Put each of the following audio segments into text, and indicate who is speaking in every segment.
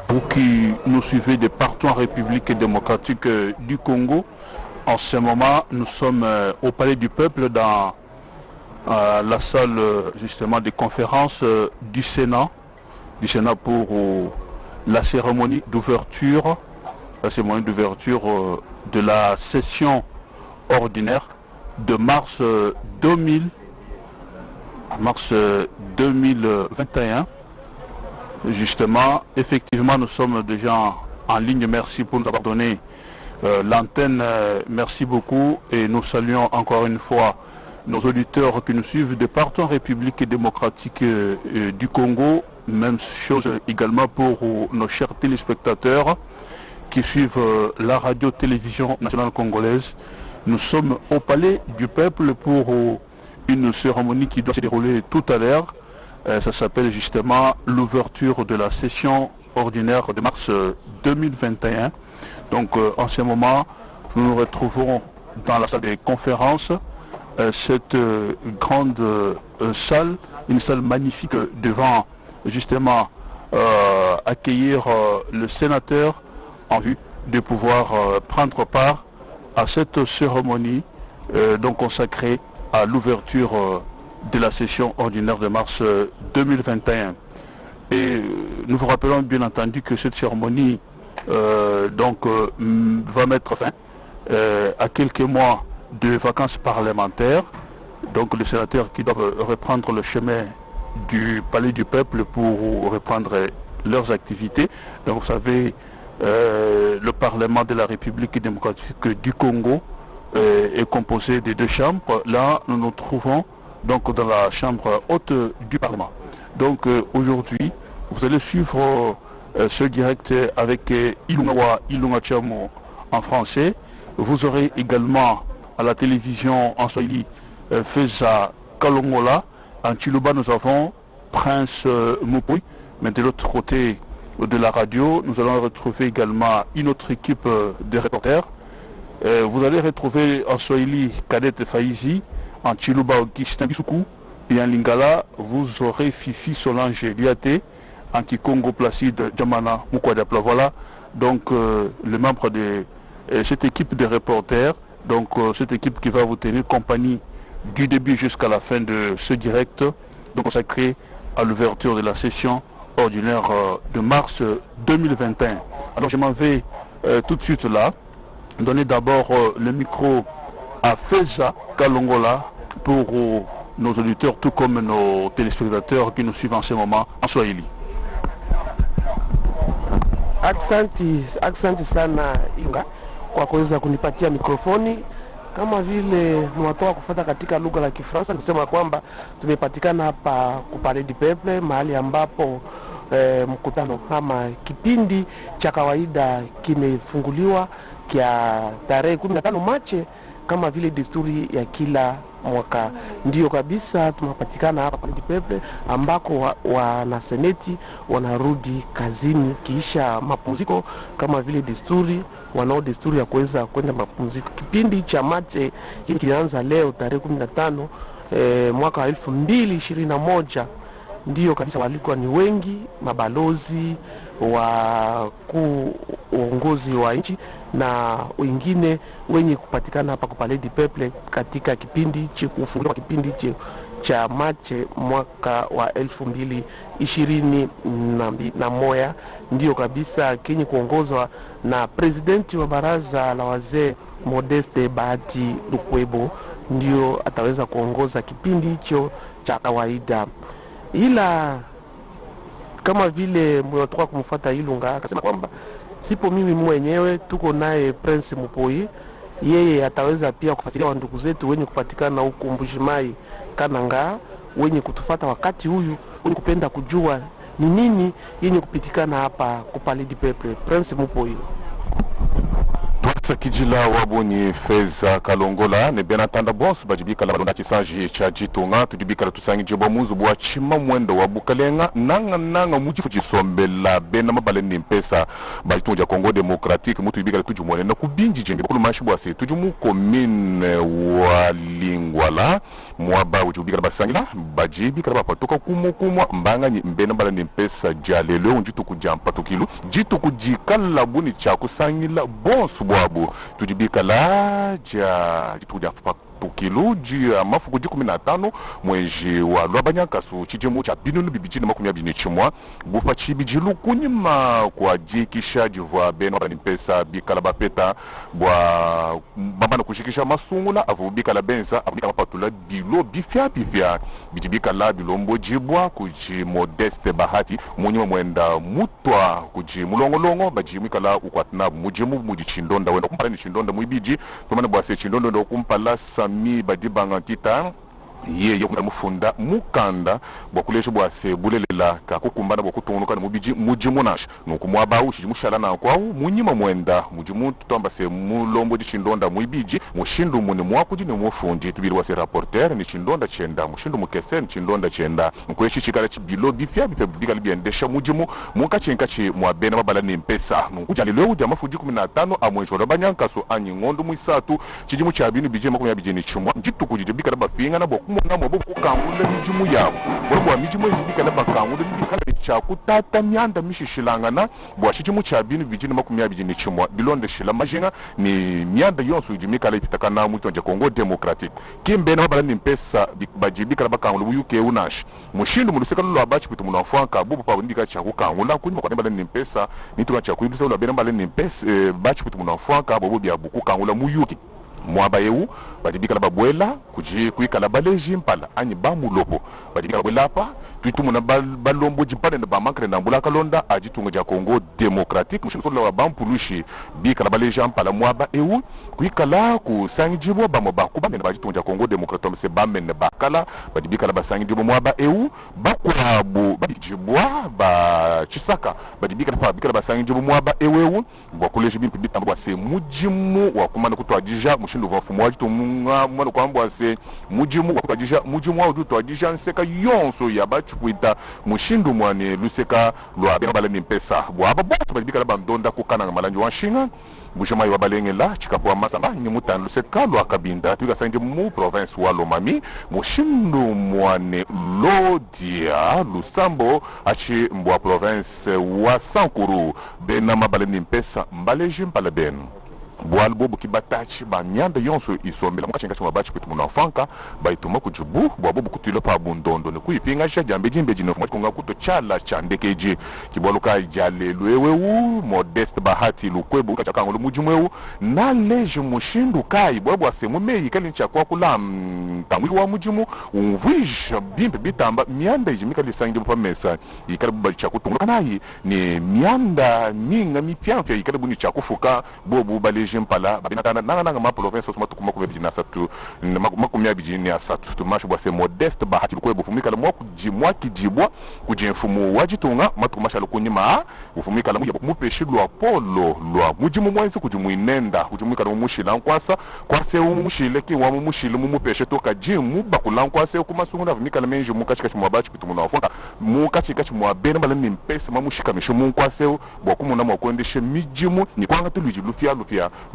Speaker 1: Vous qui nous suivez de partout en République démocratique du Congo, en ce moment, nous sommes au Palais du Peuple dans la salle justement de conférence du Sénat pour la cérémonie d'ouverture, de la session ordinaire de mars 2021. Justement, effectivement, nous sommes déjà en ligne. Merci pour nous avoir donné l'antenne. Merci beaucoup et nous saluons encore une fois nos auditeurs qui nous suivent de partout en République démocratique du Congo. Même chose également pour nos chers téléspectateurs qui suivent la radio-télévision nationale congolaise. Nous sommes au Palais du Peuple pour une cérémonie qui doit se dérouler tout à l'heure. Ça s'appelle justement l'ouverture de la session ordinaire de mars 2021. Donc en ce moment, nous nous retrouvons dans la salle des conférences. Cette grande salle, une salle magnifique devant justement accueillir le sénateur en vue de pouvoir prendre part à cette cérémonie donc consacrée à l'ouverture de la session ordinaire de mars 2021. Et nous vous rappelons bien entendu que cette cérémonie va mettre fin à quelques mois de vacances parlementaires. Donc les sénateurs qui doivent reprendre le chemin du Palais du Peuple pour reprendre leurs activités. Donc vous savez, le Parlement de la République démocratique du Congo est composé de deux chambres. Là, nous nous trouvons donc dans la chambre haute du Parlement. Donc aujourd'hui, vous allez suivre ce direct avec Ilunga Chamo en français. Vous aurez également à la télévision en Swahili Feza Kalongola. En Chiluba, nous avons Prince Mupui. Mais de l'autre côté de la radio, nous allons retrouver également une autre équipe de reporters. Vous allez retrouver en Swahili Kadete Faizi, en Chiluba Augustin Bisuku, et en Lingala, vous aurez Fifi Solange Liate, en Kikongo Placide Djamana Mukwadapla. Voilà donc le membre de cette équipe de reporters, donc cette équipe qui va vous tenir compagnie du début jusqu'à la fin de ce direct, donc consacré à l'ouverture de la session ordinaire de mars 2021. Alors je m'en vais tout de suite là, donner d'abord le micro à Feza Kalongola pour nos auditeurs tout comme nos téléspectateurs qui nous suivent en ce moment en Swahili.
Speaker 2: Aksanti sana Inga kwa kuweza kunipatia mikrofoni. Kama vile mwatoa kufuata katika lugha la Kifaransa, kusema kwamba tumepatikana hapa ku Palais du Peuple, mahali ambapo mkutano kama kipindi cha kawaida kimefunguliwa kia tarehe 15 Machi kama vile desturi ya kila mwaka. Ndio kabisa tunapatikana hapa Palais du Peuple ambako wana seneti wanarudi kazini kisha mapumziko kama vile desturi, wanao desturi ya kuweza kwenda mapumziko. Kipindi cha Machi kilianza leo tarehe 15 mwaka wa 2021. Ndio kabisa walikuwa ni wengi, mabalozi wa uongozi wa nchi na wengine wenye kupatikana hapa kwa Palais du Peuple katika kipindi cha kufunguliwa kipindi cha Machi mwaka wa 2021. Ndio kabisa kenye kuongozwa na presidenti wa baraza la wazee Modeste Bahati Lukwebo, ndio ataweza kuongoza kipindi hicho cha kawaida. Ila kama vile mwotoka kumfuata Ilunga akasema kwamba sipo mimi mwenyewe, tuko naye Prince Mupui. Yeye ataweza pia kufasiria ndugu zetu wenye kupatikana huko Mbushimai Kananga, wenye kutufuata wakati huyu, wenye kupenda kujua ni nini yenye kupitikana hapa ku Palais du Peuple. Prince Mupui.
Speaker 3: Sakijila wabonyi Feza Kalongola ne benatanda bonsu bajibika la balonda chisanji cha jitunga tujibika la tusangi jibo muzu bwa chima mwendo wabukalenga nanga mujifu chisombela bena mabaleni mpesa bajitunja Kongo Democratique mutu jibika la tujumwane na kubinji jenge kulu mashibu wase tujumu komine walingwala mwaba ujibika la basangila bajibika la bapatoka kumwa mbanga mbena baleni mpesa jalelo unjitu kujampa tukilu jitu kujikala buni chaku sangila bonsu bwabu tujibika la jituja tukilu mafuku 15 mwezi wa Lwabanyankasu chijemu cha binunu bibijini makumi abini chimwa bupa chibijilu kunyima kwa jikisha jivwa beno bani mpesa bikala bapeta bwa babana kushikisha masungula avubika la benza avubika mapatula bilo bifya bijibika la bilombo jibwa kuji Modeste Bahati munyima mwenda mutwa kuji mulongolongo bajimika la ukwatna mujimu mujichindonda wenda kumpala ni chindonda muibiji tumane bwase chindonda ndo kumpala mi badibanga tita ye yokumala mufunda mukanda bwakulesha bwase bulelela kakukumbana bwakutungunuka mubiji mujimunash nukumwaba uchi mushala na kwao munyima mwenda mujimu tutamba se mulombo chindonda muibiji mushindu muni mwakuji ne mufundi tubiri wase rapporteur ni chindonda chenda mushindu mukesen chindonda chenda nkweshi chikala chibilo bifya bibika libiendesha mujimu munkachenka chi mwabena babala ni mpesa nukuja lelo uja mafuji 15 amwejo Lwabanyankasu anyingondo muisatu chijimu chabinu bije makumi abijini chumwa njitu kujije bika babapinga na boku na mabo kukangula mijimu yabo bwa mijimu yibika na bakangula bibika la chaku tata myanda mishishilangana bwa chijimu chabinu bijini makumi abijini chumwa bilonde shila majinga ni myanda yonso yijimika la ipitaka na mutonja Kongo Democratique kimbe na babala ni mpesa bajibika la bakangula uyuke unash mushindu muluseka lolo abachi pitu munafuanka bubu pa ndika chaku kangula kunyuma kwa babala ni mpesa nitu chaku ilusa lolo babala ni mpesa bachi pitu munafuanka bobo bya buku kangula muyuki mwaba yewu badibika la babwela kuika la baleji mpala anyi bamulopo badibika la babwela tuitumu na balombo jimpane na bamankre na mbula kalonda ajitunga ja Kongo Democratique mshimsola wa bampulushi bika la baleji mpala mwaba ewu kuika la kusangi jibwa bamoba kubame na bajitunga ja Kongo Democratique mse bame na bakala badibika la basangi jibwa mwaba ewu bakurabu badijibwa ba chisaka badibika la basangi jibwa mwaba ewu bwakuleji bimpi bitamba se mujimu wa kumana kutwajija mushindu vafumu wajitunga mwana kwambwa se mujimu wa kutwajija mujimu wa utwajija nseka yonso ya kuita mushindu mwane luseka lwa bala ni mpesa bwaba bwatu balibika la bandonda kukana ngamalanje washinga bushamayi wabalengela chikapo masamba ni mutanu luseka lwa kabinda tuka sanje mu province wa Lomami mushindu mwane Lodia Lusambo achi mbwa province wa Sankuru bena mabala ni mpesa mbaleji mpala ben bwalbo bukibatachi ba myanda yonso isombela mukachenga chuma bachi kwitu munafanka baituma kujubu bwabo bukutilo pa bundondo ne kuipinga sha jambe jimbe jino fuma kunga kuto chala chandekeji kiboluka jale lwewewu Modeste Bahati lukwebo kachakango lumujumwewu na leje mushindu kai bwabo asemu meyi kali nchakwa kula tamwili wa mujimu unvisha bimbe bitamba myanda ijimika lisangi pa mesa ikalibu bali chakutunga kanayi ni myanda minga mipyampya ikalibu ni chakufuka bobu bali jimpala babinatana nanga ma province osma tukuma ku bebijina satu makumi abijini asatu tumasho bwa se Modeste Bahati lukwebo fumika la mwa kijibwa kujemfumu wajitunga matukumasha lukunyima ufumika la mupeshi lwa polo lwa mujimu mwenzi kujimuinenda kujimwika la mumushila nkwasa kwase umushile ki wa mumushile mumupeshe toka jimu bakula nkwase kumasunguna vumika la menji mukachika chimwa bachi pitu munafunga mukachika chimwa bena bala ni mpesa mamushika mishumu nkwase bwa kumuna mwakwendeshe mijimu ni kwanga tuluji lupia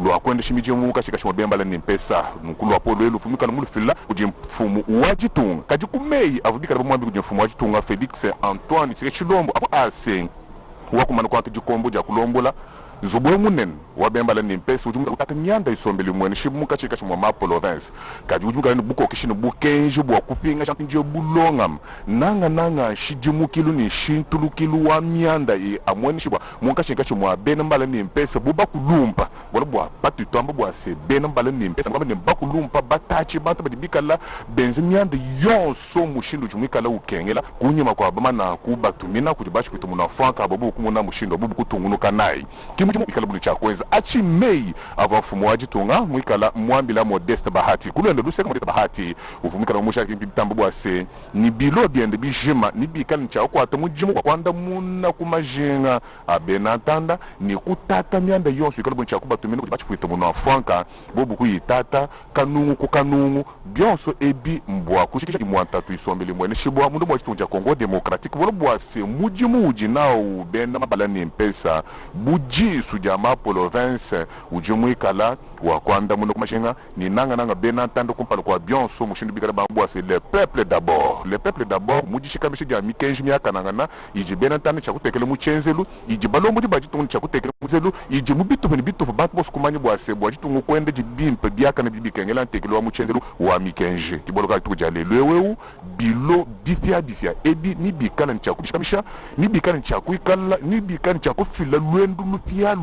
Speaker 3: lwa kwendeshe mijimu mukachika chimwa bena bala ni mpesa nkulu wa polo elu fumika la mulufila kujimfumu wajitunga kajikumei avubika la mwambi kujimfumu wajitunga Felix Antoine Chilombo apo ase wakumana kwa kijikombo ja kulombola zobwe munen wabembala ni mpesa ujumga utaka nyanda isombeli mwene shimuka chika chimwa mapolo dance kaji ujumga ni buko kishino bukenje bwa kupinga champinje bulongam nanga shijimukilu ni shintulukilu wa myanda amweni shibwa muka chika chimwa benambala ni mpesa buba kulumpa bwa batu tamba bwa se benambala ni mpesa ngamba ni bakulumpa batachi batu badibika la benzi myanda yonso mushindu jumika la ukengela kunyima kwa bama na kubatumina kujibachi kwitu munafanka babu kumuna mushindu babu kutungunuka nayi mujimu ikala buli chakweza achi mei ava fumu wa Jitunga mwikala mwambila Modeste Bahati kulenda luseka Modeste Bahati uvumikala musha kitambo bwase ni bilo biende bijima ni bikala ncha kwa ata mujimu kwa kwanda muna kumajenga abenatanda ni kutata mianda yonso ikala buli chakuba tumene kuti bachikwita muno afwanka bobu kuyitata kanungu ku kanungu byonso ebi mbwa kushikisha imwantatu isombele mwene shibwa mundu mwa Chitunja Kongo Democratique bono bwase mujimu uji nao benda mabala ni mpesa buji sujama province ujimu ikala wa kwanda muno kumashenga ni nanga benatanda kumpala kwa byonso mushindu bikala bwase le peuple d'abord muji shikamisha ja mikenji myaka nangana iji benatanda chakutekele muchenzelu iji balombo bajitungu chakutekele muzelu iji mubitu bitu bantu bosu kumanya bwase bwajitungu kwende jibimpe byaka na bibikengela ntekele wa muchenzelu wa mikenji tiboloka tukujale lweweu bilo bifia ebi ni bikala nchakushikamisha ni bikala nchakuikala ni bikala nchakufila lwendu lupia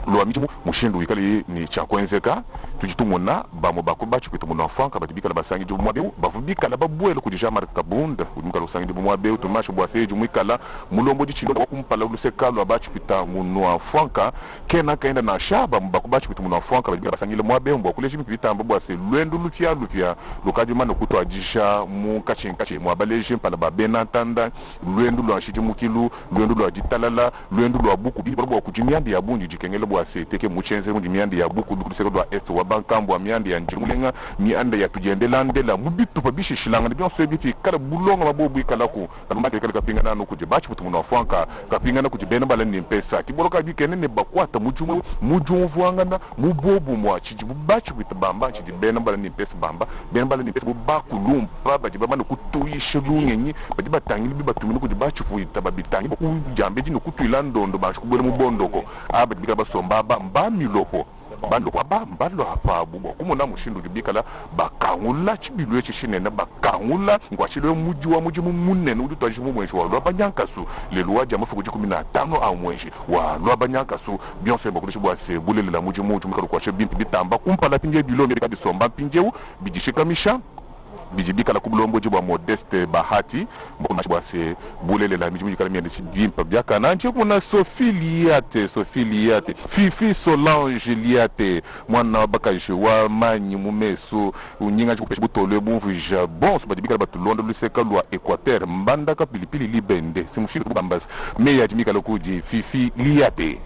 Speaker 3: lwa mijimu mushindu ikali ni chakwenzeka tujitumuna bamo bakuba chikwita muna fanka batibikala basangi jumu mwabe bavubikala babwelo kujisha marka bunda udimukala usangi jumu mwabe tumasho bwase jumu ikala mulombo jichindo wakumpala ulusekalo abachikwita muna fanka kena kaenda na shaba mbakuba chikwita muna fanka batibikala basangi mwabe mbwakuleji mpita mbwase lwendu lupia lukaji mano kuto ajisha mukachinkache mwabaleji mpala babena tanda lwendu lwa shijimukilu lwendu lwa jitalala lwendu lwa buku bibarbo kujimiandi ya bunji jikengele bwase teke muchenze mundi miandi ya buku dukuliseko lwa est wa bankambo miandi ya njimulenga mianda ya tujendelandela mubitu pabishi shilanga byonso ebipi kala bulonga mabobu ikalaku kalumake kala kapingana no kuje bachi mutu munafanka kapingana kuje bena bala ni mpesa kiboloka bikene ne bakwata mujumu vuangana mubobu mwa chiji bachi bitbamba chiji bena bala ni mpesa bamba bena bala ni mpesa bakulumpa baji bamana kutuisha lunyenyi baji batangili bibatumini kuje bachi fuita babitangi kujambeji no kutuilandondo bachi kubole mubondoko abaji bikaba sombaba mbamiloho mbalo hapa bubo kumona mushindu jibikala bakangula chibilwe chishinene bakangula ngwachilwe muji munene udu twajimu mwenshi wa lwabanyankasu lelwa jama fukuji 15 au mwenshi wa lwabanyankasu byonse bakulishi bwase bulelela muji muju mikalu kwa shebimpi bitamba kumpala pinje bilo mbeka bisomba pinjeu bijishikamisha bijibika la kubulombo jibwa Modeste Bahati mbona bwase bulele la mijimu kala miende chibimpa byaka nanje kuna Sophie Liate Fifi Solange Liate mwana bakaje wa manyi mumeso unyinga chikupesha butolwe bumvuja bon so bijibika batulondo luseka lwa Equateur mbanda ka pilipili libende simushiri kubambas meya jimika lokuji Fifi Liate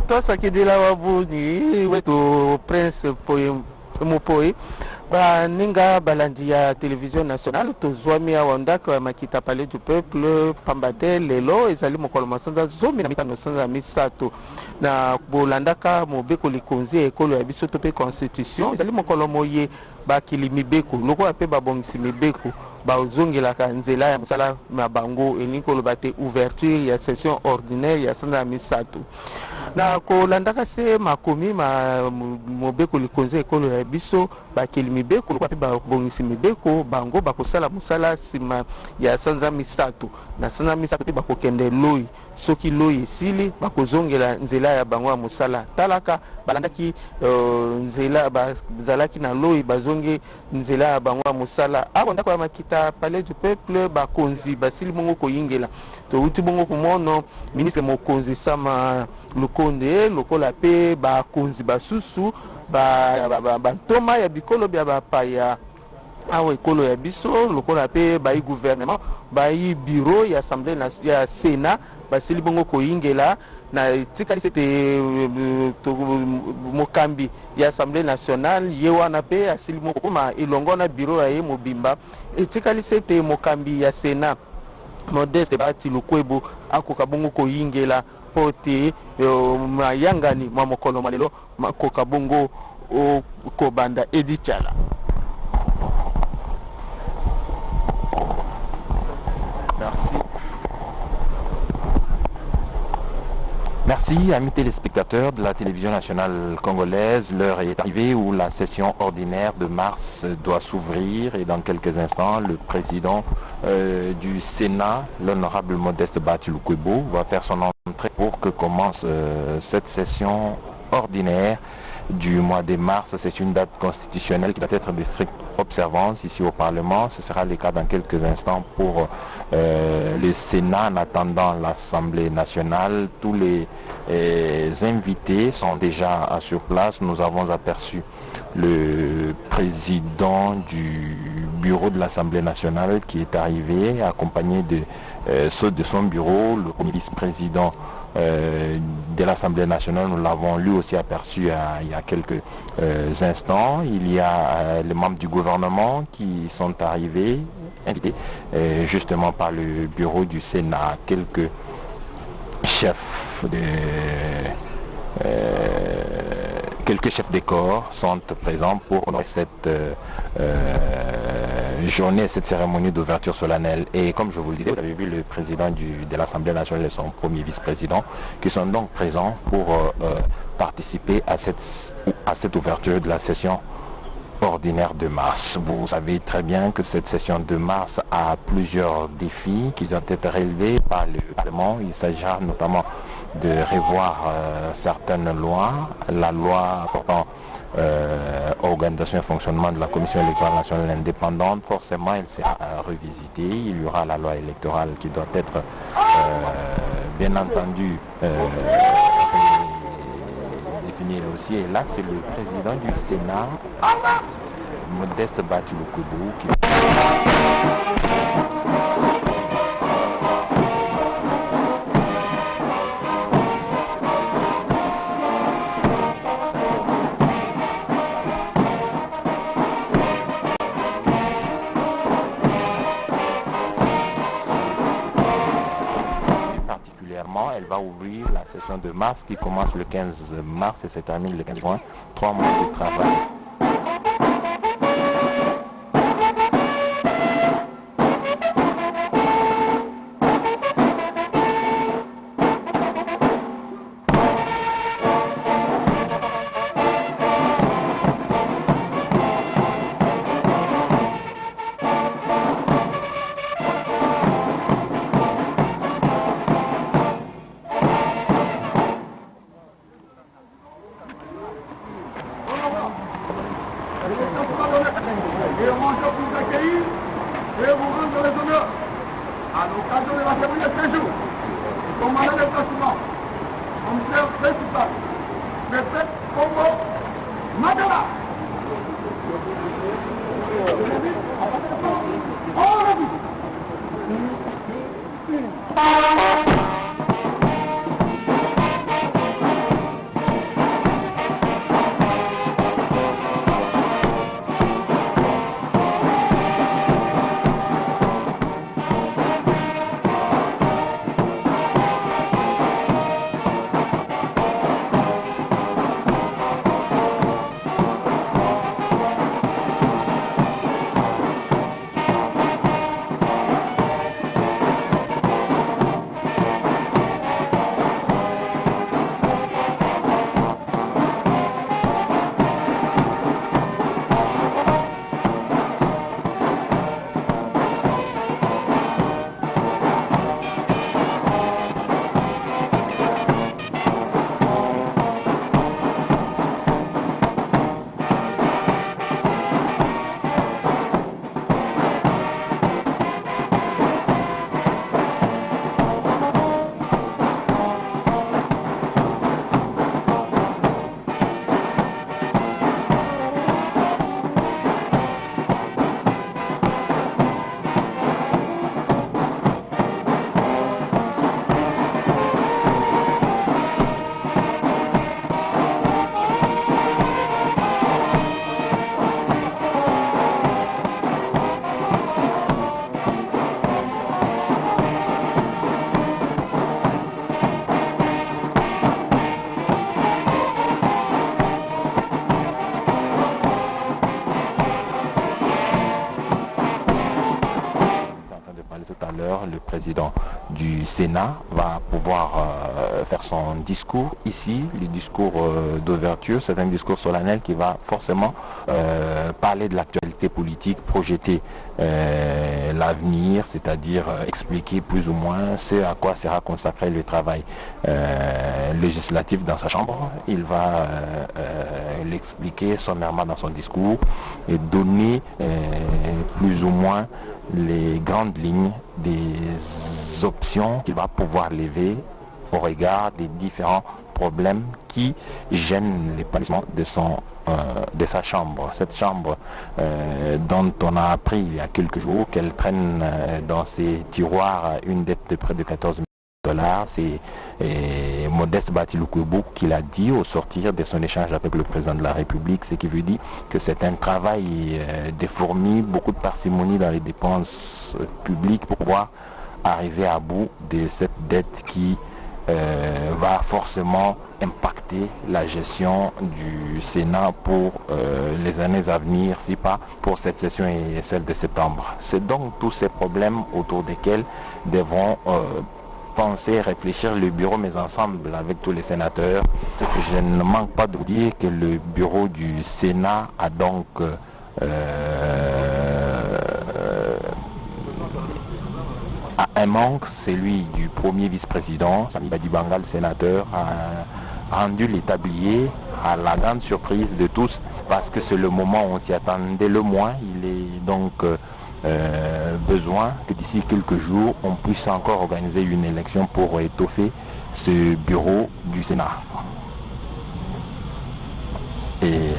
Speaker 2: tosa kidila wabuni wetu Prince Poem Mupoi ba ninga balandi ya télévision nationale tozwami awa ndako ya makita palais du peuple pambate lelo ezali mokolo masanza zomi na mitano sanza misato na bolandaka mobeko likonzi ekolo ya biso to pe constitution ezali mokolo moye bakili mibeko lokola pe babongisi mibeko bazongelaka nzela ya mosala na bango enikolo bate ouverture ya session ordinaire ya sanza misato na kolandaka se makomi mobeko likonzi ekolo ya biso bakili mibeko lokwa pe babongisi mibeko bango bakosala mosala sima ya sanza misato na sanza misato pe bakokende loi soki loi esili bakozongela nzela ya bango ya mosala talaka balandaki nzela bazalaki na loi bazonge nzela ya bango ya mosala awa ndako ya makita palais du peuple bakonzi basili bongo koyingela touti bongo kumono ministre mokonzi Sama Lukonde lokola pe bakonzi basusu bantoma ya bikolo bya bapaya awa ekolo ya biso lokola pe bayi gouvernement bayi bureau ya assemblée ya Sénat basili bongo koyingela na tikali sete mokambi ya assemblée nationale ye wana pe asili moko kuma ilongo na bureau ya ye mobimba tikali sete mokambi ya Sénat Modeste Bahati Lukwebo akoka bongo koyingela pote mayangani mwa mokolo malelo makoka bongo kobanda edichala.
Speaker 4: Merci, amis téléspectateurs de la télévision nationale congolaise. L'heure est arrivée où la session ordinaire de mars doit s'ouvrir et dans quelques instants, le président du Sénat, l'honorable Modeste Bahati Lukwebo, va faire son entrée pour que commence cette session ordinaire du mois de mars. C'est une date constitutionnelle qui doit être de stricte observance ici au Parlement. Ce sera le cas dans quelques instants pour le Sénat en attendant l'Assemblée nationale. Tous les invités sont déjà sur place. Nous avons aperçu le président du bureau de l'Assemblée nationale qui est arrivé, accompagné de ceux de son bureau, le premier vice-président de l'Assemblée nationale. Nous l'avons lui aussi aperçu il y a quelques instants. Il y a les membres du gouvernement qui sont arrivés, invités justement par le bureau du Sénat. Quelques chefs de corps sont présents pour cette journée, cette cérémonie d'ouverture solennelle. Et comme je vous le disais, vous avez vu le président de l'Assemblée nationale et son premier vice-président qui sont donc présents pour participer à cette ouverture de la session ordinaire de mars. Vous savez très bien que cette session de mars a plusieurs défis qui doivent être relevés par le Parlement. Il s'agira notamment de revoir certaines lois, la loi portant organisation et fonctionnement de la Commission électorale nationale indépendante. Forcément, elle sera revisitée. Il y aura la loi électorale qui doit être bien entendu définie aussi. Et là, c'est le président du Sénat, Modeste Batulukoubou, qui... Elle va ouvrir la session de mars qui commence le 15 mars et se termine le 15 juin. 3 mois de travail. Le président du Sénat va pouvoir faire son discours ici, le discours d'ouverture. C'est un discours solennel qui va forcément parler de l'actualité politique, projeter l'avenir, c'est-à-dire expliquer plus ou moins ce à quoi sera consacré le travail législatif dans sa chambre. Il va l'expliquer sommairement dans son discours et donner plus ou moins les grandes lignes des options qu'il va pouvoir lever au regard des différents problèmes qui gênent l'épanouissement de sa chambre. Cette chambre dont on a appris il y a quelques jours qu'elle traîne dans ses tiroirs une dette de près de 14 $. C'est Modeste Batiloukoubou qui l'a dit au sortir de son échange avec le président de la République, ce qui veut dire que c'est un travail de fourmi, beaucoup de parcimonie dans les dépenses publiques pour pouvoir arriver à bout de cette dette qui va forcément impacter la gestion du Sénat pour les années à venir, si pas pour cette session et celle de septembre. C'est donc tous ces problèmes autour desquels devront penser et réfléchir le bureau, mais ensemble avec tous les sénateurs. Je ne manque pas de vous dire que le bureau du Sénat a donc un manque, celui du premier vice-président, Sami Badibangal, sénateur, a rendu les tabliers à la grande surprise de tous, parce que c'est le moment où on s'y attendait le moins. Il est donc besoin que d'ici quelques jours, on puisse encore organiser une élection pour étoffer ce bureau du Sénat. Et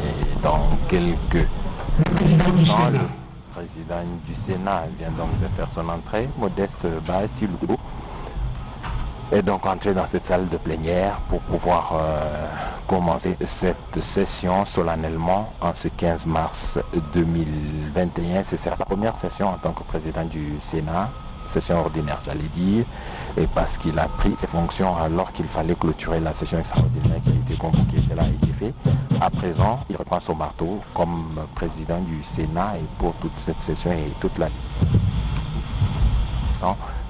Speaker 4: dans quelques temps, le président du Sénat vient donc de faire son entrée, Modeste Batiloukoubou, est donc entré dans cette salle de plénière pour pouvoir commencer cette session solennellement en ce 15 mars 2021. Ce sera sa première session en tant que président du Sénat, session ordinaire j'allais dire, et parce qu'il a pris ses fonctions alors qu'il fallait clôturer la session extraordinaire qui a été convoquée, cela a été fait. À présent, il reprend son marteau comme président du Sénat et pour toute cette session et toute la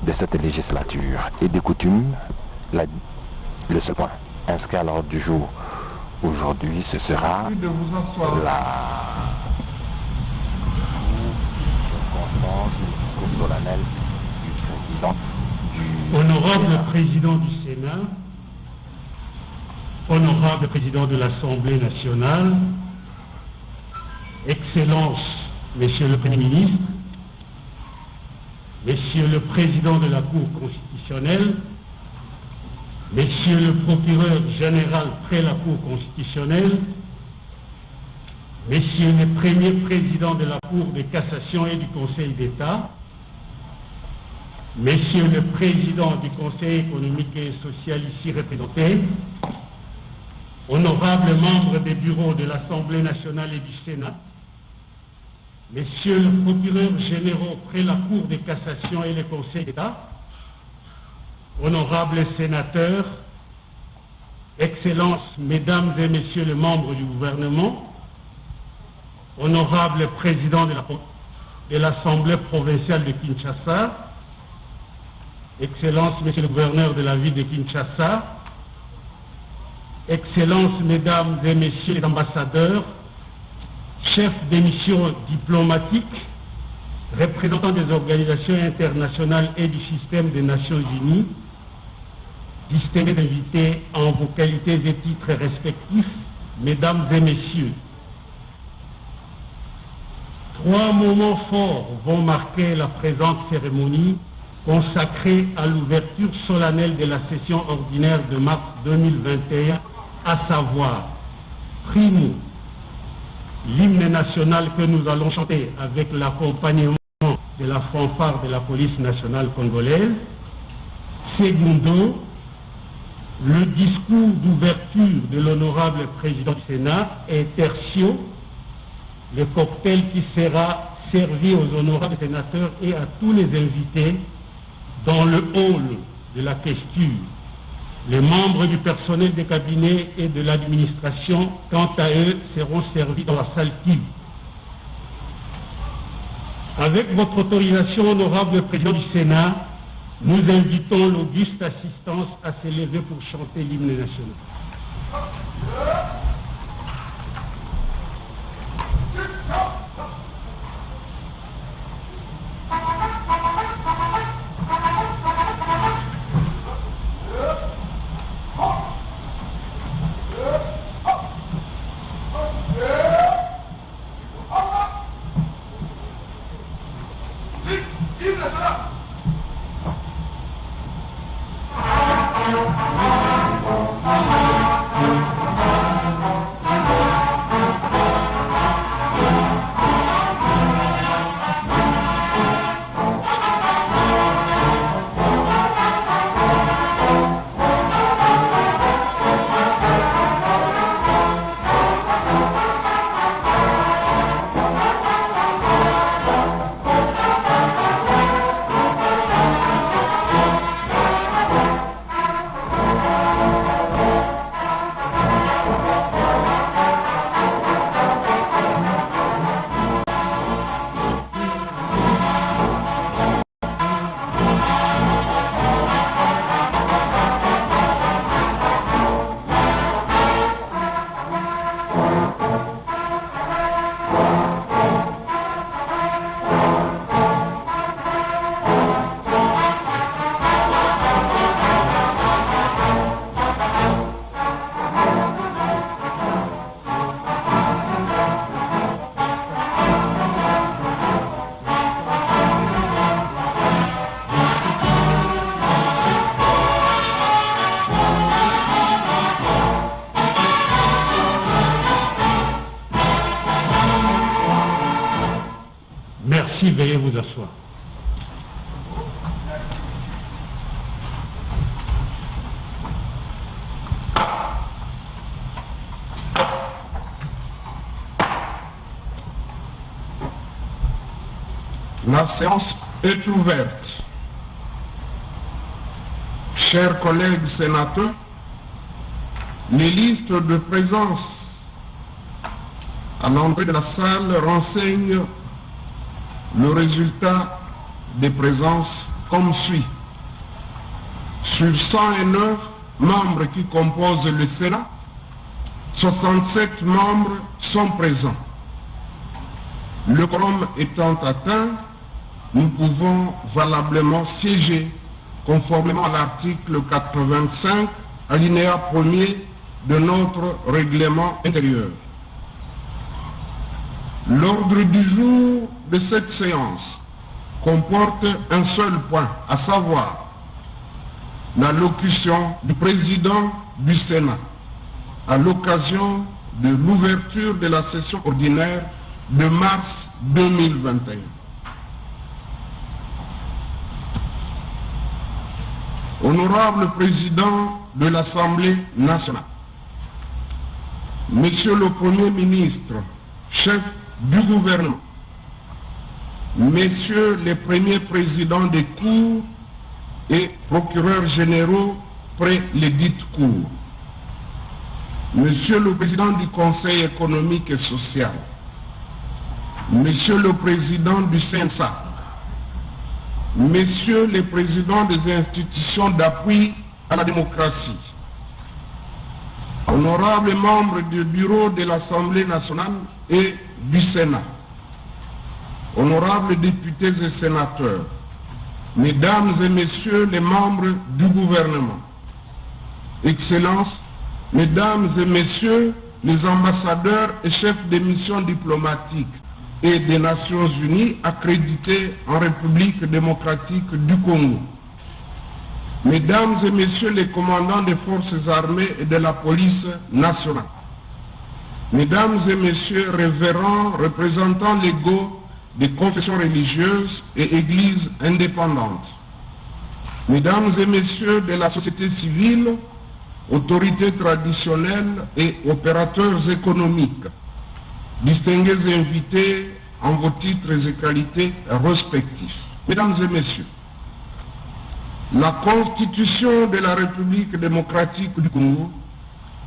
Speaker 4: de cette législature. Et des coutumes, le seul point inscrit à l'ordre du jour aujourd'hui, ce sera la circonstance, le discours solennel du président du
Speaker 5: Honorable
Speaker 4: Sénat.
Speaker 5: Président du Sénat, Honorable Président de l'Assemblée nationale, Excellences, Monsieur le Premier ministre, Monsieur le Président de la Cour constitutionnelle, Monsieur le Procureur général près la Cour constitutionnelle, Messieurs les premiers présidents de la Cour de cassation et du Conseil d'État, Messieurs le Président du Conseil économique et social ici représenté, honorables membres des bureaux de l'Assemblée nationale et du Sénat, Messieurs le procureur généraux près la Cour de cassation et le Conseil d'État, honorables sénateurs, Excellences, Mesdames et Messieurs les membres du gouvernement, honorables présidents de l'Assemblée provinciale de Kinshasa, Excellences, Monsieur le gouverneur de la ville de Kinshasa, Excellences, Mesdames et Messieurs les ambassadeurs, chefs des missions diplomatiques, représentants des organisations internationales et du système des Nations Unies, distingués invités en vos qualités et titres respectifs, Mesdames et Messieurs. 3 moments forts vont marquer la présente cérémonie consacrée à l'ouverture solennelle de la session ordinaire de mars 2021, à savoir, primo, l'hymne national que nous allons chanter avec l'accompagnement de la fanfare de la police nationale congolaise. Secondo, le discours d'ouverture de l'honorable président du Sénat. Et tertio, le cocktail qui sera servi aux honorables sénateurs et à tous les invités dans le hall de la questure. Les membres du personnel des cabinets et de l'administration, quant à eux, seront servis dans la salle Kiv. Avec votre autorisation, honorable président du Sénat, nous invitons l'auguste assistance à s'élever pour chanter l'hymne national. Merci, veuillez vous asseoir.
Speaker 6: La séance est ouverte. Chers collègues sénateurs, les listes de présence à l'entrée de la salle renseignent le résultat des présences comme suit. Sur 109 membres qui composent le Sénat, 67 membres sont présents. Le quorum étant atteint, nous pouvons valablement siéger conformément à l'article 85, alinéa 1er de notre règlement intérieur. L'ordre du jour de cette séance comporte un seul point, à savoir l'allocution du président du Sénat à l'occasion de l'ouverture de la session ordinaire de mars 2021. Honorable président de l'Assemblée nationale, Monsieur le Premier ministre, chef du gouvernement, Messieurs les premiers présidents des cours et procureurs généraux près les dites cours, Monsieur le président du Conseil économique et social, Monsieur le président du CENSA, Messieurs les présidents des institutions d'appui à la démocratie, honorables membres du bureau de l'Assemblée nationale et du Sénat, honorables députés et sénateurs, mesdames et messieurs les membres du gouvernement, Excellences, mesdames et messieurs les ambassadeurs et chefs des missions diplomatiques et des Nations Unies accrédités en République démocratique du Congo, mesdames et messieurs les commandants des forces armées et de la police nationale, mesdames et messieurs révérends représentants légaux des confessions religieuses et églises indépendantes, mesdames et messieurs de la société civile, autorités traditionnelles et opérateurs économiques, distingués invités en vos titres et qualités respectifs. Mesdames et messieurs, la Constitution de la République démocratique du Congo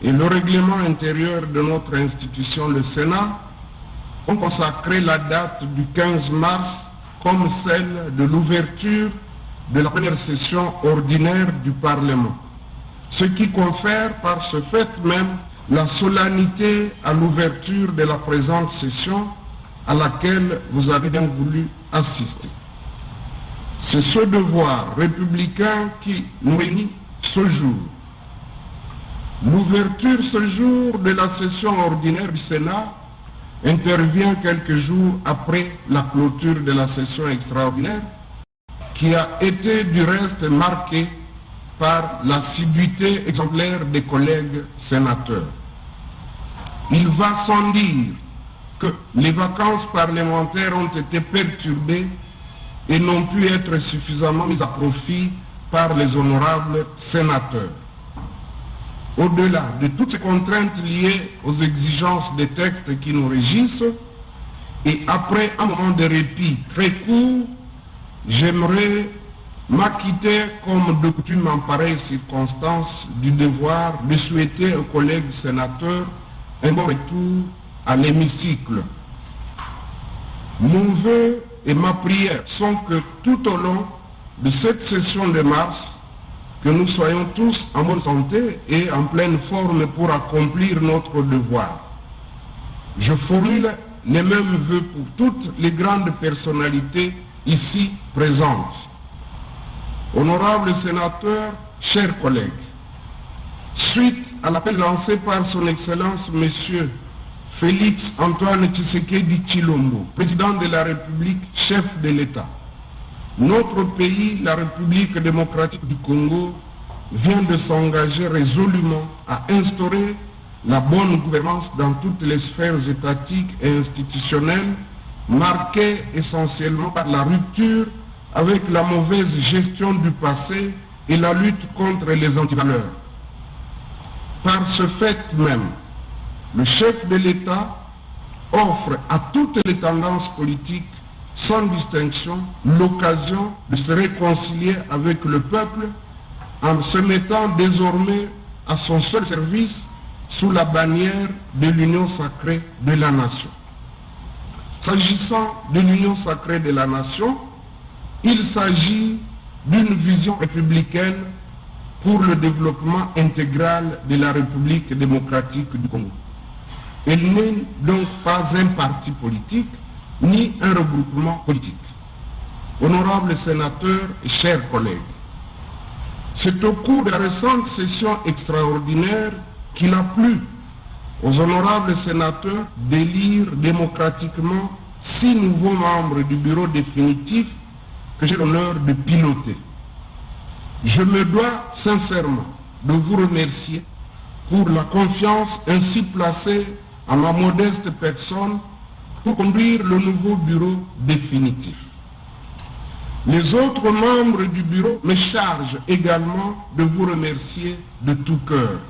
Speaker 6: et le règlement intérieur de notre institution, le Sénat, ont consacré la date du 15 mars comme celle de l'ouverture de la première session ordinaire du Parlement, ce qui confère par ce fait même la solennité à l'ouverture de la présente session à laquelle vous avez bien voulu assister. C'est ce devoir républicain qui nous réunit ce jour. L'ouverture ce jour de la session ordinaire du Sénat intervient quelques jours après la clôture de la session extraordinaire qui a été du reste marquée par l'assiduité exemplaire des collègues sénateurs. Il va sans dire que les vacances parlementaires ont été perturbées et n'ont pu être suffisamment mises à profit par les honorables sénateurs. Au-delà de toutes ces contraintes liées aux exigences des textes qui nous régissent, et après un moment de répit très court, j'aimerais m'acquitter, comme de coutume en pareille circonstance, du devoir de souhaiter aux collègues sénateurs un bon retour à l'hémicycle. Mon vœu et ma prière sont que tout au long de cette session de mars, que nous soyons tous en bonne santé et en pleine forme pour accomplir notre devoir. Je formule les mêmes vœux pour toutes les grandes personnalités ici présentes. Honorables sénateurs, chers collègues, suite à l'appel lancé par son Excellence Monsieur Félix Antoine Tshisekedi Tshilombo, président de la République, chef de l'État, notre pays, la République démocratique du Congo, vient de s'engager résolument à instaurer la bonne gouvernance dans toutes les sphères étatiques et institutionnelles, marquées essentiellement par la rupture avec la mauvaise gestion du passé et la lutte contre les antivaleurs. Par ce fait même, le chef de l'État offre à toutes les tendances politiques, sans distinction, l'occasion de se réconcilier avec le peuple en se mettant désormais à son seul service sous la bannière de l'union sacrée de la nation. S'agissant de l'union sacrée de la nation, il s'agit d'une vision républicaine pour le développement intégral de la République démocratique du Congo. Elle n'est donc pas un parti politique, ni un regroupement politique. Honorables sénateurs et chers collègues, c'est au cours de la récente session extraordinaire qu'il a plu aux honorables sénateurs d'élire démocratiquement 6 nouveaux membres du bureau définitif que j'ai l'honneur de piloter. Je me dois sincèrement de vous remercier pour la confiance ainsi placée en ma modeste personne pour conduire le nouveau bureau définitif. Les autres membres du bureau me chargent également de vous remercier de tout cœur.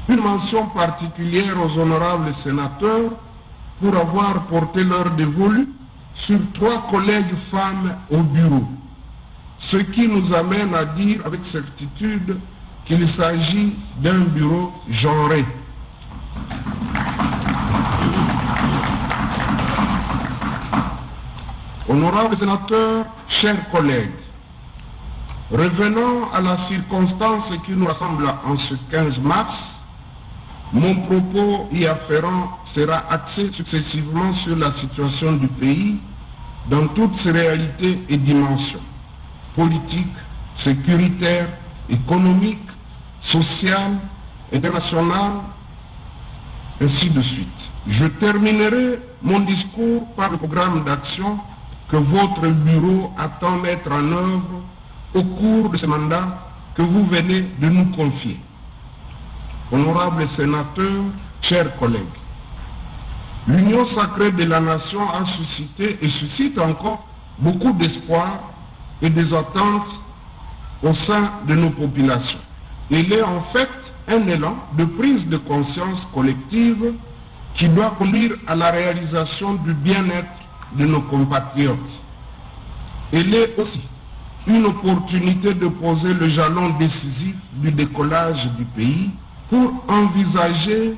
Speaker 6: Une mention particulière aux honorables sénateurs pour avoir porté leur dévolu sur 3 collègues femmes au bureau, ce qui nous amène à dire avec certitude qu'il s'agit d'un bureau genré. Honorables sénateurs, chers collègues, revenons à la circonstance qui nous rassemble en ce 15 mars. Mon propos y afférent sera axé successivement sur la situation du pays dans toutes ses réalités et dimensions, politiques, sécuritaires, économiques, sociales, internationales, ainsi de suite. Je terminerai mon discours par le programme d'action que votre bureau attend mettre en œuvre au cours de ce mandat que vous venez de nous confier. Honorables sénateurs, chers collègues, l'union sacrée de la nation a suscité et suscite encore beaucoup d'espoir et des attentes au sein de nos populations. Il est en fait un élan de prise de conscience collective qui doit conduire à la réalisation du bien-être de nos compatriotes. Il est aussi une opportunité de poser le jalon décisif du décollage du pays pour envisager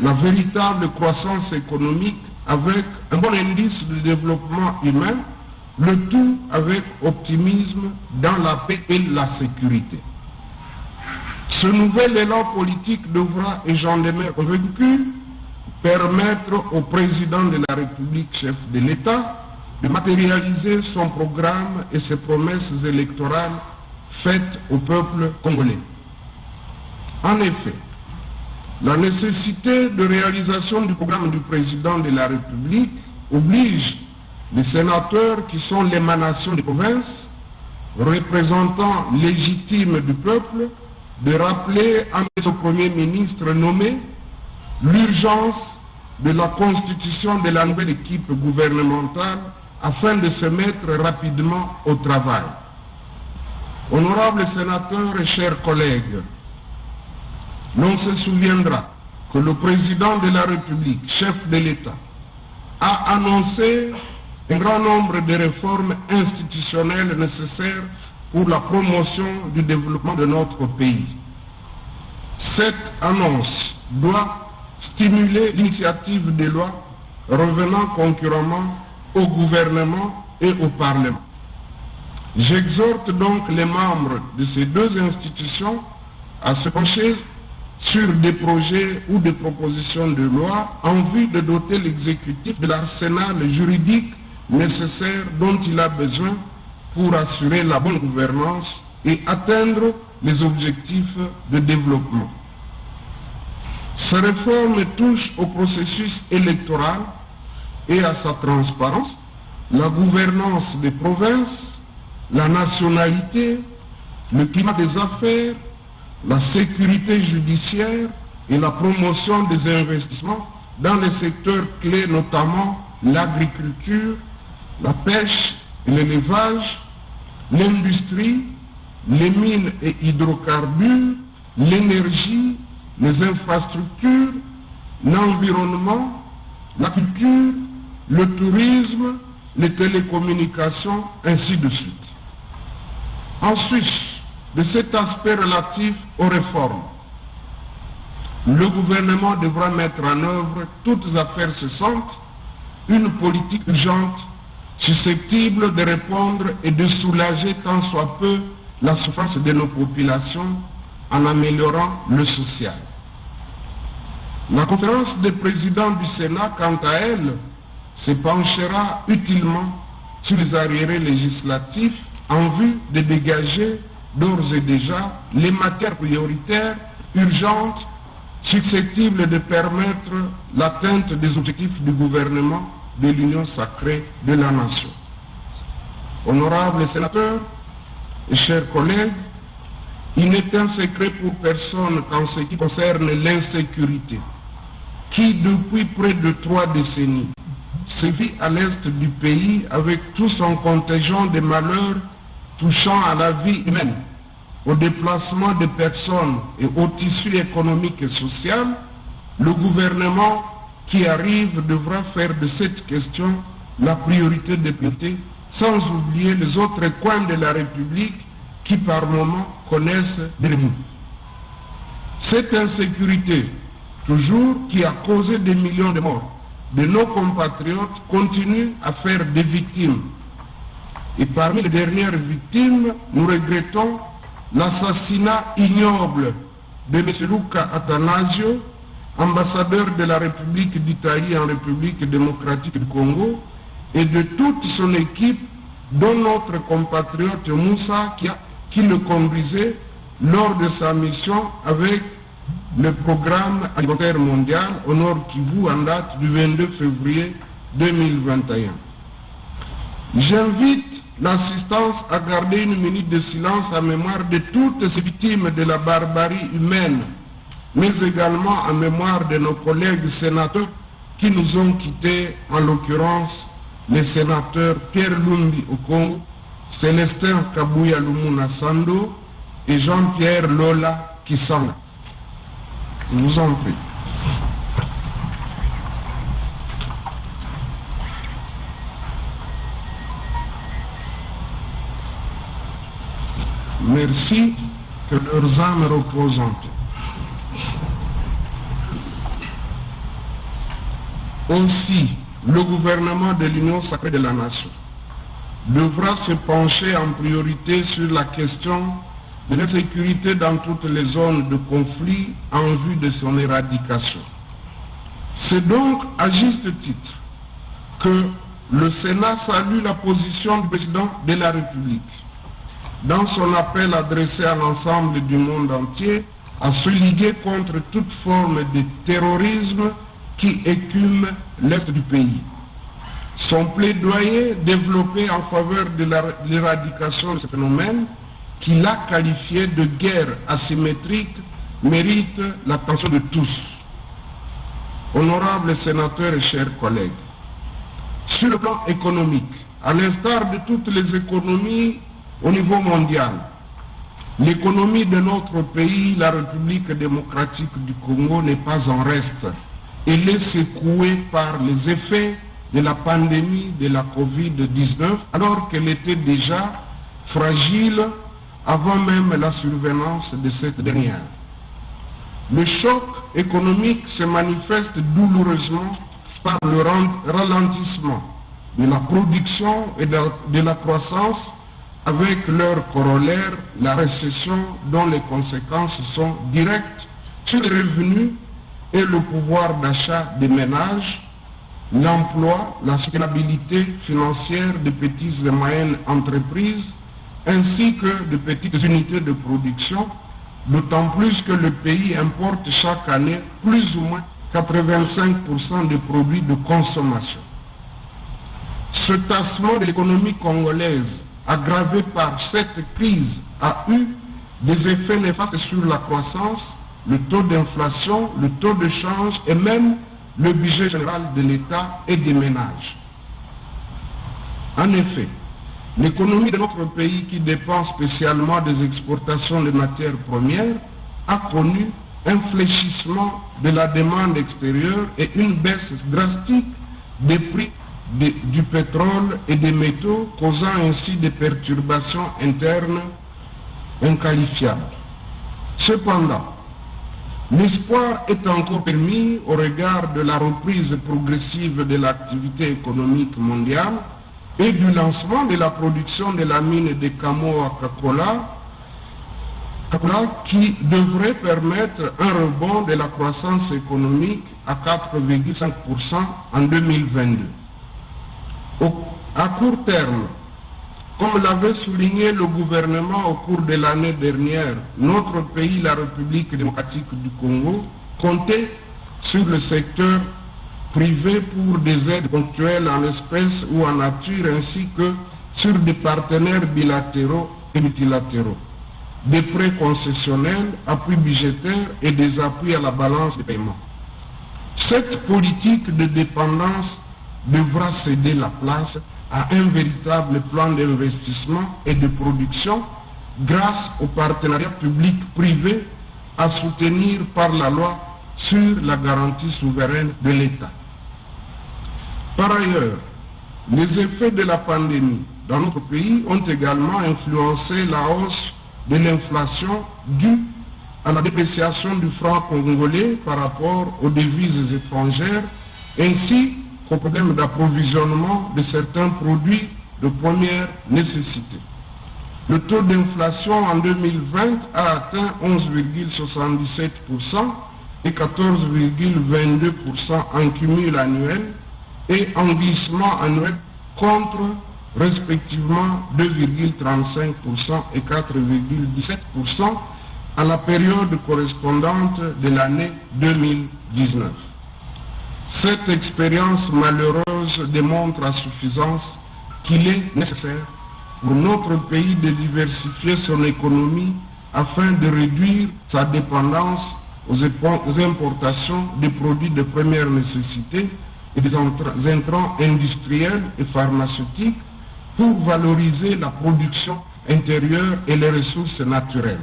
Speaker 6: la véritable croissance économique avec un bon indice de développement humain, le tout avec optimisme dans la paix et la sécurité. Ce nouvel élan politique devra, et j'en demeure convaincu, permettre au président de la République, chef de l'État, de matérialiser son programme et ses promesses électorales faites au peuple congolais. En effet, la nécessité de réalisation du programme du président de la République oblige les sénateurs qui sont l'émanation des provinces représentant légitime du peuple, de rappeler à M. Premier ministre nommé l'urgence de la constitution de la nouvelle équipe gouvernementale afin de se mettre rapidement au travail. Honorables sénateurs et chers collègues, l'on se souviendra que le président de la République, chef de l'État, a annoncé un grand nombre de réformes institutionnelles nécessaires pour la promotion du développement de notre pays. Cette annonce doit stimuler l'initiative des lois revenant concurremment au gouvernement et au Parlement. J'exhorte donc les membres de ces deux institutions à se pencher sur des projets ou des propositions de loi en vue de doter l'exécutif de l'arsenal juridique nécessaire dont il a besoin pour assurer la bonne gouvernance et atteindre les objectifs de développement. Ces réformes touchent au processus électoral et à sa transparence, la gouvernance des provinces, la nationalité, le climat des affaires, la sécurité judiciaire et la promotion des investissements dans les secteurs clés, notamment l'agriculture, la pêche et l'élevage, l'industrie, les mines et hydrocarbures, l'énergie, les infrastructures, l'environnement, la culture, le tourisme, les télécommunications, ainsi de suite. En sus de cet aspect relatif aux réformes, le gouvernement devra mettre en œuvre, toutes affaires cessantes, une politique urgente susceptible de répondre et de soulager tant soit peu la souffrance de nos populations en améliorant le social. La conférence des présidents du Sénat, quant à elle, se penchera utilement sur les arriérés législatifs en vue de dégager d'ores et déjà les matières prioritaires, urgentes, susceptibles de permettre l'atteinte des objectifs du gouvernement de l'union sacrée de la nation. Honorables sénateurs et chers collègues, il n'est un secret pour personne qu'en ce qui concerne l'insécurité, qui depuis près de 3 décennies sévit à l'est du pays avec tout son contingent de malheurs touchant à la vie humaine, au déplacement des personnes et au tissu économique et social, le gouvernement qui arrive devra faire de cette question la priorité des priorités, sans oublier les autres coins de la République qui par moments connaissent des remous. Cette insécurité, toujours qui a causé des millions de morts de nos compatriotes, continue à faire des victimes. Et parmi les dernières victimes, nous regrettons l'assassinat ignoble de M. Luca Attanasio, ambassadeur de la République d'Italie en République démocratique du Congo, et de toute son équipe, dont notre compatriote Moussa qui le conduisait lors de sa mission avec le programme alimentaire mondial au Nord Kivu en date du 22 février 2021. J'invite l'assistance à garder une minute de silence en mémoire de toutes ces victimes de la barbarie humaine, mais également en mémoire de nos collègues sénateurs qui nous ont quittés, en l'occurrence les sénateurs Pierre Lumbi Okongo, Célestin Kabouya Lumuna Sando et Jean-Pierre Lola Kisanga. Je vous en prie. Merci, que leurs âmes reposent en paix. Aussi, le gouvernement de l'Union sacrée de la nation devra se pencher en priorité sur la question de l'insécurité dans toutes les zones de conflit en vue de son éradication. C'est donc à juste titre que le Sénat salue la position du président de la République dans son appel adressé à l'ensemble du monde entier à se liguer contre toute forme de terrorisme qui écume l'Est du pays. Son plaidoyer développé en faveur de l'éradication de ce phénomène, qu'il a qualifié de guerre asymétrique, mérite l'attention de tous. Honorables sénateurs et chers collègues, sur le plan économique, à l'instar de toutes les économies au niveau mondial, l'économie de notre pays, la République démocratique du Congo, n'est pas en reste. Elle est secouée par les effets de la pandémie de la Covid-19, alors qu'elle était déjà fragile avant même la survenance de cette dernière. Le choc économique se manifeste douloureusement par le ralentissement de la production et de la croissance, avec leur corollaire, la récession dont les conséquences sont directes sur les revenus et le pouvoir d'achat des ménages, l'emploi, la soutenabilité financière des petites et moyennes entreprises, ainsi que de petites unités de production, d'autant plus que le pays importe chaque année plus ou moins 85% des produits de consommation. Ce tassement de l'économie congolaise, aggravé par cette crise, a eu des effets néfastes sur la croissance, le taux d'inflation, le taux de change et même le budget général de l'État et des ménages. En effet, l'économie de notre pays, qui dépend spécialement des exportations de matières premières, a connu un fléchissement de la demande extérieure et une baisse drastique des prix du pétrole et des métaux, causant ainsi des perturbations internes inqualifiables. Cependant, l'espoir est encore permis au regard de la reprise progressive de l'activité économique mondiale et du lancement de la production de la mine de Kamoa-Kakula, qui devrait permettre un rebond de la croissance économique à 4,5% en 2022. À court terme, comme l'avait souligné le gouvernement au cours de l'année dernière, notre pays, la République démocratique du Congo, comptait sur le secteur privé pour des aides ponctuelles en espèces ou en nature, ainsi que sur des partenaires bilatéraux et multilatéraux, des prêts concessionnels, appuis budgétaires et des appuis à la balance des paiements. Cette politique de dépendance devra céder la place à un véritable plan d'investissement et de production grâce au partenariat public-privé à soutenir par la loi sur la garantie souveraine de l'État. Par ailleurs, les effets de la pandémie dans notre pays ont également influencé la hausse de l'inflation due à la dépréciation du franc congolais par rapport aux devises étrangères, ainsi qu'au problème d'approvisionnement de certains produits de première nécessité. Le taux d'inflation en 2020 a atteint 11,77% et 14,22% en cumul annuel et en glissement annuel contre respectivement 2,35% et 4,17% à la période correspondante de l'année 2019. Cette expérience malheureuse démontre à suffisance qu'il est nécessaire pour notre pays de diversifier son économie afin de réduire sa dépendance aux importations des produits de première nécessité et des intrants industriels et pharmaceutiques pour valoriser la production intérieure et les ressources naturelles.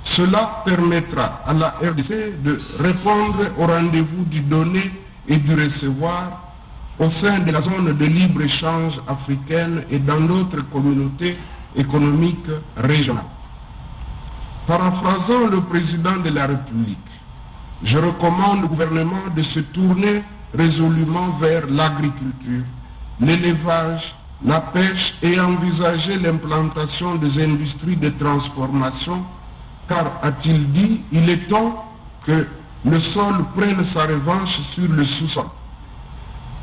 Speaker 6: Cela permettra à la RDC de répondre au rendez-vous du donner et du recevoir au sein de la zone de libre-échange africaine et dans d'autres communautés économiques régionales. Paraphrasant le président de la République, je recommande au gouvernement de se tourner résolument vers l'agriculture, l'élevage, la pêche et envisager l'implantation des industries de transformation, car, a-t-il dit, il est temps que le sol prenne sa revanche sur le sous-sol.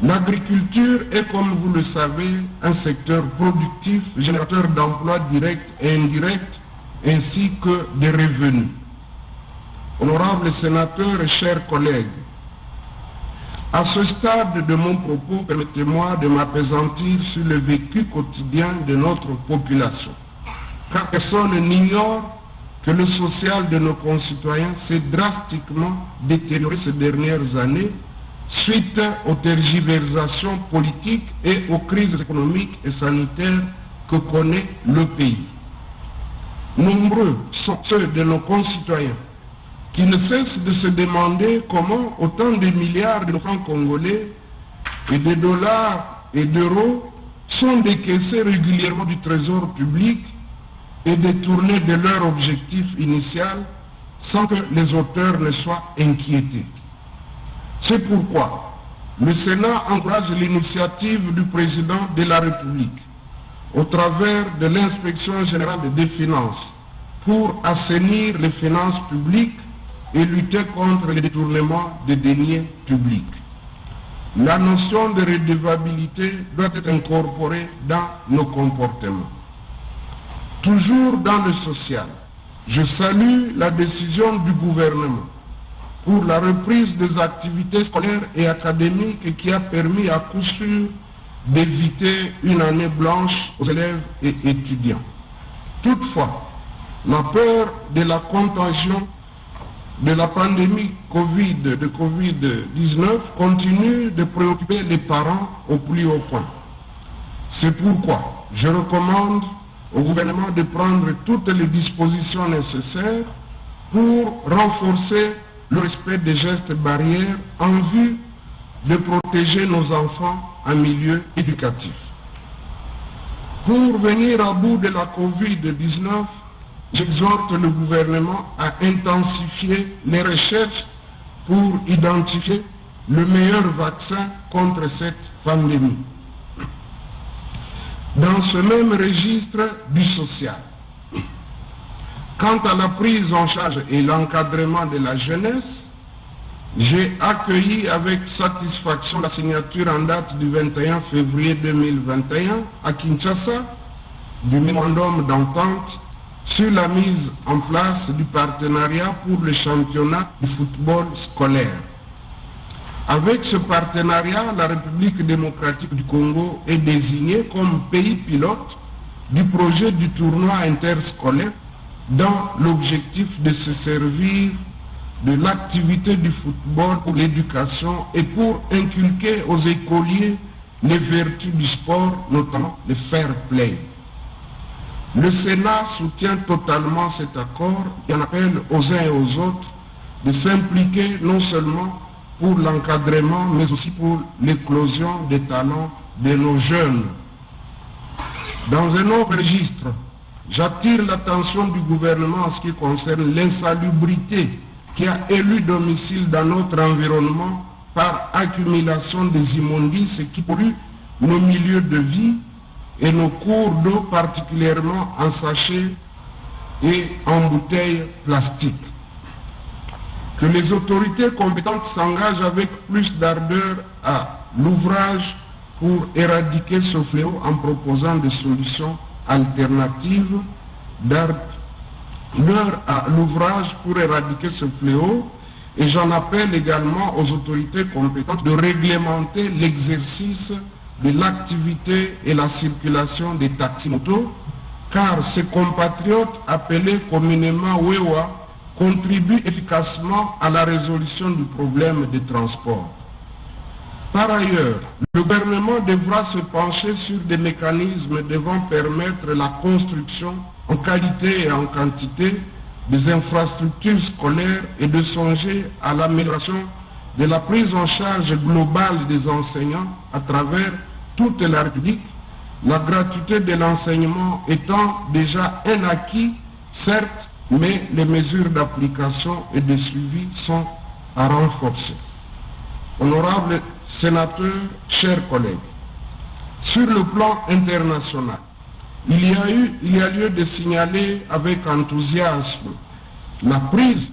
Speaker 6: L'agriculture est, comme vous le savez, un secteur productif, générateur d'emplois directs et indirects, ainsi que de revenus. Honorables sénateurs et chers collègues, À ce stade de mon propos, permettez-moi de m'appesantir sur le vécu quotidien de notre population. Car personne n'ignore que le social de nos concitoyens s'est drastiquement détérioré ces dernières années suite aux tergiversations politiques et aux crises économiques et sanitaires que connaît le pays. Nombreux sont ceux de nos concitoyens qui ne cessent de se demander comment autant de milliards de francs congolais et de dollars et d'euros sont décaissés régulièrement du trésor public et détournés de leur objectif initial sans que les auteurs ne soient inquiétés. C'est pourquoi le Sénat encourage l'initiative du président de la République au travers de l'inspection générale des finances pour assainir les finances publiques et lutter contre le détournement des deniers publics. La notion de redevabilité doit être incorporée dans nos comportements. Toujours dans le social, je salue la décision du gouvernement pour la reprise des activités scolaires et académiques qui a permis à coup sûr d'éviter une année blanche aux élèves et étudiants. Toutefois, la peur de la contagion de la pandémie de Covid-19 continue de préoccuper les parents au plus haut point. C'est pourquoi je recommande au gouvernement de prendre toutes les dispositions nécessaires pour renforcer le respect des gestes barrières en vue de protéger nos enfants en milieu éducatif. Pour venir à bout de la Covid-19, j'exhorte le gouvernement à intensifier les recherches pour identifier le meilleur vaccin contre cette pandémie. Dans ce même registre du social, quant à la prise en charge et l'encadrement de la jeunesse, j'ai accueilli avec satisfaction la signature en date du 21 février 2021 à Kinshasa du mémorandum d'entente sur la mise en place du partenariat pour le championnat du football scolaire. Avec ce partenariat, la République démocratique du Congo est désignée comme pays pilote du projet du tournoi interscolaire dans l'objectif de se servir de l'activité du football pour l'éducation et pour inculquer aux écoliers les vertus du sport, notamment le fair play. Le Sénat soutient totalement cet accord et en appelle aux uns et aux autres de s'impliquer non seulement pour l'encadrement, mais aussi pour l'éclosion des talents de nos jeunes. Dans un autre registre, j'attire l'attention du gouvernement en ce qui concerne l'insalubrité qui a élu domicile dans notre environnement par accumulation des immondices qui polluent nos milieux de vie et nos cours d'eau, particulièrement en sachets et en bouteilles plastiques. Que les autorités compétentes s'engagent avec plus d'ardeur à l'ouvrage pour éradiquer ce fléau en proposant des solutions alternatives, l'heure à l'ouvrage pour éradiquer ce fléau, et j'en appelle également aux autorités compétentes de réglementer l'exercice de l'activité et la circulation des taxis-motos, car ces compatriotes appelés communément Wewa contribuent efficacement à la résolution du problème des transports. Par ailleurs, le gouvernement devra se pencher sur des mécanismes devant permettre la construction en qualité et en quantité des infrastructures scolaires et de songer à l'amélioration de la prise en charge globale des enseignants à travers toute la République, la gratuité de l'enseignement étant déjà un acquis, certes, mais les mesures d'application et de suivi sont à renforcer. Honorables sénateurs, chers collègues, sur le plan international, il y a lieu de signaler avec enthousiasme la prise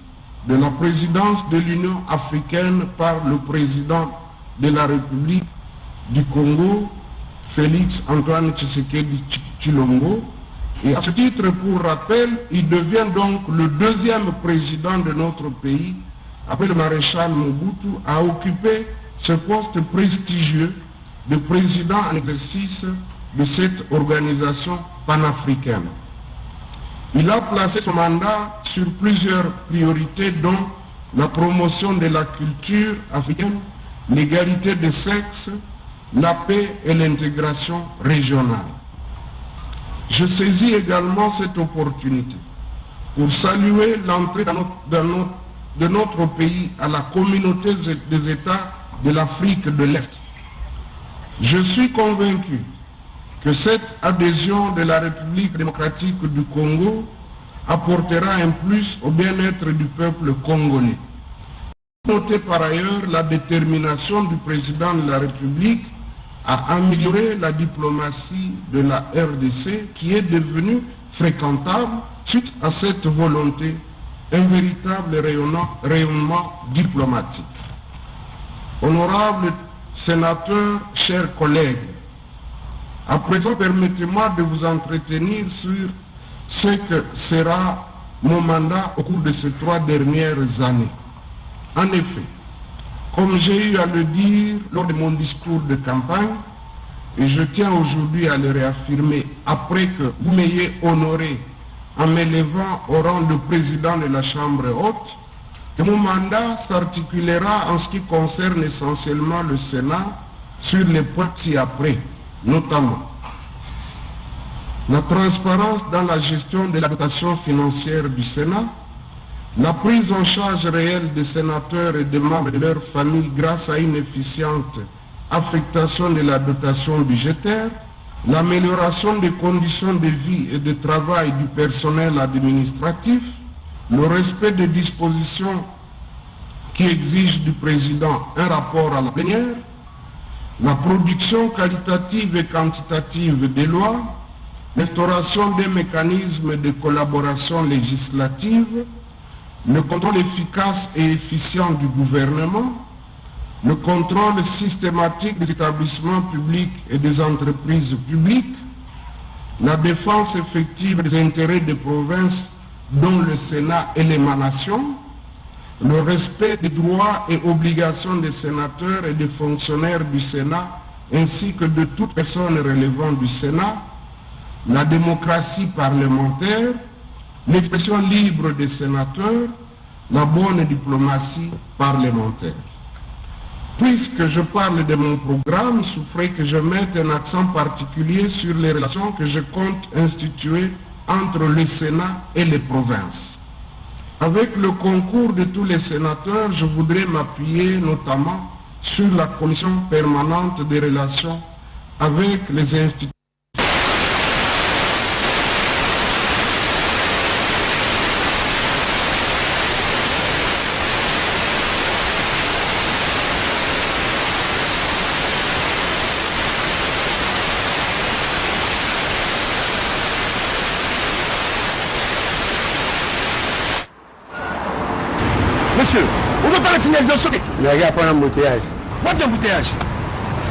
Speaker 6: de la présidence de l'Union africaine par le président de la République du Congo, Félix Antoine Tshisekedi Tshilombo. Et à ce titre, pour rappel, il devient donc le deuxième président de notre pays, après le maréchal Mobutu, à occuper ce poste prestigieux de président en exercice de cette organisation panafricaine. Il a placé son mandat sur plusieurs priorités dont la promotion de la culture africaine, l'égalité des sexes, la paix et l'intégration régionale. Je saisis également cette opportunité pour saluer l'entrée de notre pays à la communauté des États de l'Afrique de l'Est. Je suis convaincu que cette adhésion de la République démocratique du Congo apportera un plus au bien-être du peuple congolais. Notez par ailleurs la détermination du président de la République à améliorer la diplomatie de la RDC qui est devenue fréquentable suite à cette volonté, un véritable rayonnement diplomatique. Honorables sénateurs, chers collègues, à présent permettez-moi de vous entretenir sur ce que sera mon mandat au cours de ces 3 dernières années. En effet, comme j'ai eu à le dire lors de mon discours de campagne, et je tiens aujourd'hui à le réaffirmer après que vous m'ayez honoré en m'élevant au rang de président de la Chambre haute, que mon mandat s'articulera en ce qui concerne essentiellement le Sénat sur les points ci-après, notamment la transparence dans la gestion de la dotation financière du Sénat, la prise en charge réelle des sénateurs et des membres de leur famille grâce à une efficiente affectation de la dotation budgétaire, l'amélioration des conditions de vie et de travail du personnel administratif, le respect des dispositions qui exigent du président un rapport à la plénière, la production qualitative et quantitative des lois, l'instauration des mécanismes de collaboration législative, le contrôle efficace et efficient du gouvernement, le contrôle systématique des établissements publics et des entreprises publiques, la défense effective des intérêts des provinces dont le Sénat est l'émanation, le respect des droits et obligations des sénateurs et des fonctionnaires du Sénat ainsi que de toute personne relevant du Sénat, la démocratie parlementaire, l'expression libre des sénateurs, la bonne diplomatie parlementaire. Puisque je parle de mon programme, il faudrait que je mette un accent particulier sur les relations que je compte instituer entre le Sénat et les provinces. Avec le concours de tous les sénateurs, je voudrais m'appuyer notamment sur la commission permanente des relations avec les institutions.
Speaker 2: Monsieur, on veut pas la signalisation.
Speaker 7: Mais regarde, pas un embouteillage.
Speaker 2: Pas d'embouteillage.